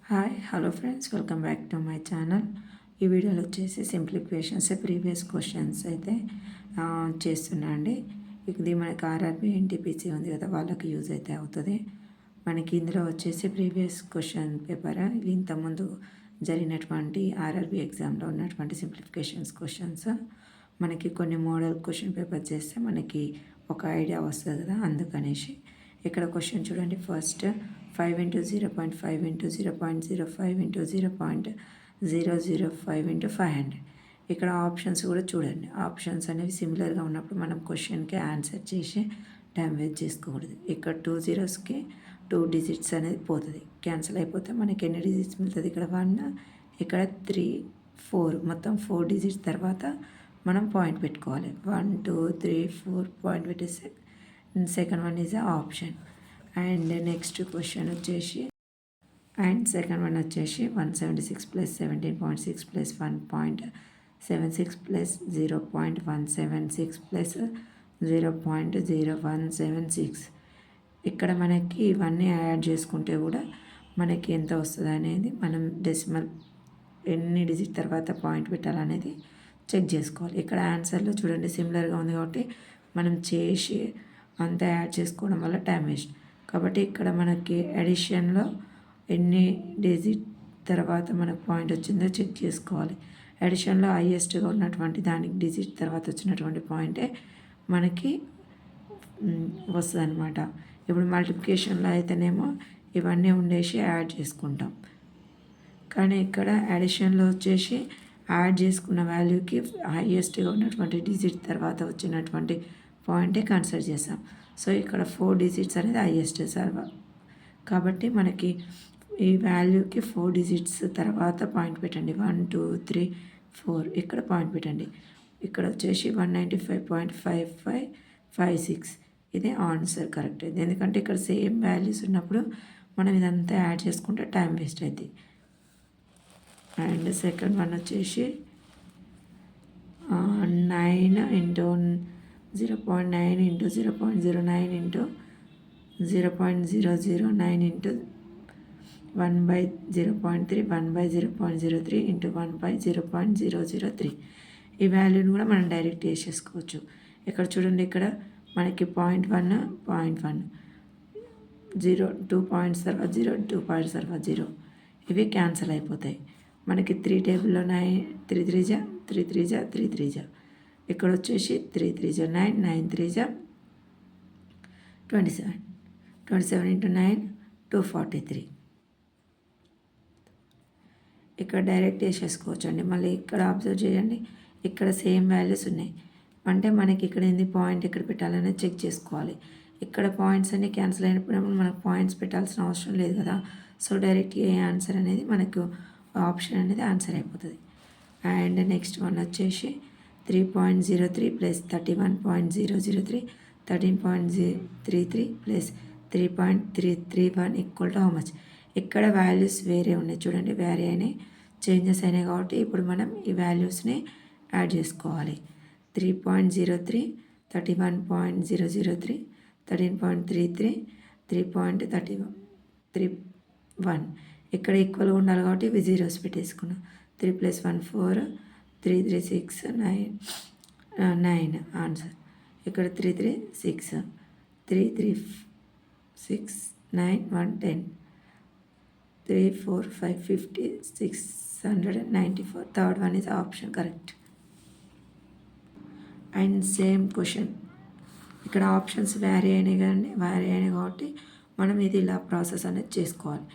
Hi hello friends, welcome back to my channel. ఈ వీడియోలో వచ్చేసి సింప్లిఫికేషన్స్ ప్రీవియస్ క్వశ్చన్స్ అయితే చేస్తున్నా అండి. ఇది మనకి ఆర్ఆర్బీ ఎన్టీపీసీ ఉంది కదా, వాళ్ళకి యూజ్ అయితే అవుతుంది. మనకి ఇందులో వచ్చేసి ప్రీవియస్ క్వశ్చన్ పేపర్ ఇంతకుముందు జరిగినటువంటి ఆర్ఆర్బీ ఎగ్జామ్లో ఉన్నటువంటి సింప్లిఫికేషన్స్ క్వశ్చన్స్ మనకి కొన్ని మోడల్ క్వశ్చన్ పేపర్ చేస్తే మనకి ఒక ఐడియా వస్తుంది కదా, అందుకనేసి ఇక్కడ క్వశ్చన్ చూడండి. First 5 into 0.5 into 0.05 into 0.005 into 500. ఇక్కడ ఆప్షన్స్ కూడా చూడండి. ఆప్షన్స్ అనేవి సిమిలర్గా ఉన్నప్పుడు మనం క్వశ్చన్కి ఆన్సర్ చేసి టైం వేస్ట్ చేసుకోకూడదు. ఇక్కడ 2 zeros-కి 2 digits అనేది పోతుంది, క్యాన్సిల్ అయిపోతే మనకి ఎన్ని డిజిట్స్ మిగులుతుంది? ఇక్కడ 1, ఇక్కడ 3, 4, మొత్తం 4 digits తర్వాత మనం పాయింట్ పెట్టుకోవాలి. 1 2 3 4 పాయింట్ పెట్టేస్తే second one is option. And next question వచ్చేసి సెకండ్ వన్ వచ్చేసి 176 + 17.6 + 1.76 + 0.176 + 0.0176. ఇక్కడ మనకి ఇవన్నీ యాడ్ చేసుకుంటే కూడా మనకి ఎంత వస్తుంది అనేది మనం డెసిమల్ ఎన్ని డిజిట్ తర్వాత పాయింట్ పెట్టాలనేది చెక్ చేసుకోవాలి. ఇక్కడ ఆన్సర్లో చూడండి సిమిలర్గా ఉంది కాబట్టి మనం చేసి అంతా యాడ్ చేసుకోవడం వల్ల టైం వేస్ట్. కాబట్టి ఇక్కడ మనకి అడిషన్లో ఎన్ని డిజిట్ తర్వాత మనకు పాయింట్ వచ్చిందో చెక్ చేసుకోవాలి. అడిషన్లో హైయెస్ట్గా ఉన్నటువంటి దానికి డిజిట్ తర్వాత వచ్చినటువంటి పాయింటే మనకి వస్తుంది అనమాట. ఇప్పుడు మల్టిప్లికేషన్లో అయితేనేమో ఇవన్నీ ఉండేసి యాడ్ చేసుకుంటాం, కానీ ఇక్కడ అడిషన్లో వచ్చేసి యాడ్ చేసుకున్న వాల్యూకి హైయెస్ట్గా ఉన్నటువంటి డిజిట్ తర్వాత వచ్చినటువంటి పాయింటే కన్సిడర్ చేస్తాం. సో ఇక్కడ 4 digits అనేది హైయెస్ట్ సర్వర్ కాబట్టి మనకి ఈ వాల్యూకి 4 digits తర్వాత పాయింట్ పెట్టండి. 1 2 3 4 ఇక్కడ పాయింట్ పెట్టండి. ఇక్కడ వచ్చేసి 195.5556 ఇదే ఆన్సర్ కరెక్ట్ అయింది. ఎందుకంటే ఇక్కడ సేమ్ వాల్యూస్ ఉన్నప్పుడు మనం ఇదంతా యాడ్ చేసుకుంటే టైం వేస్ట్ అవుతుంది. అండ్ సెకండ్ వన్ వచ్చేసి 9 into 0.9 into 0.09 into 0.009 into 1/0.3 1/0.03 into 1/0.003. ఈ వాల్యూని కూడా మనం డైరెక్ట్ వేసేసుకోవచ్చు. ఇక్కడ చూడండి, ఇక్కడ మనకి 0.1 0 2 పాయింట్స్ తర్వాత 0 2 పాయింట్స్ తర్వాత 0 ఇవి క్యాన్సిల్ అయిపోతాయి. మనకి 3 టేబుల్లో 9 3 3 జా 3 3 జా 3 3 జా. ఇక్కడ వచ్చేసి 3 3 జా 9 9 3 జా 27 27 into 9 243. ఇక్కడ డైరెక్ట్ వేసేసుకోవచ్చు అండి. మళ్ళీ ఇక్కడ అబ్జర్వ్ చేయండి, ఇక్కడ సేమ్ వాల్యూస్ ఉన్నాయి అంటే మనకి ఇక్కడ ఏంది పాయింట్ ఎక్కడ పెట్టాలనేది చెక్ చేసుకోవాలి. ఇక్కడ పాయింట్స్ అన్ని క్యాన్సిల్ అయినప్పుడు మనకు పాయింట్స్ పెట్టాల్సిన అవసరం లేదు కదా. సో డైరెక్ట్ ఏ ఆన్సర్ అనేది మనకు ఆప్షన్ అనేది ఆన్సర్ అయిపోతుంది. అండ్ నెక్స్ట్ వన్ వచ్చేసి 3.03 + 31.003 13.33 + 3.331 = హౌ మచ్? ఇక్కడ వాల్యూస్ వేరే ఉన్నాయి చూడండి, వేరే అయినాయి, చేంజెస్ అయినాయి కాబట్టి ఇప్పుడు మనం ఈ వాల్యూస్ని యాడ్ చేసుకోవాలి. 3.03 31.003 13.33 3.31 ఇక్కడ ఈక్వల్గా ఉండాలి కాబట్టి ఇవి జీరోస్ పెట్టేసుకున్నాం. 3 + 1 4 3 3 6 9 ఆన్సర్. ఇక్కడ 3 3 6 3 3 6 9 1 10 3 4 5 50 694. Third one is option correct. And same question ఇక్కడ ఆప్షన్స్ వేరే అయినాయి కాబట్టి మనం ఇది ఇలా ప్రాసెస్ అనేది చేసుకోవాలి.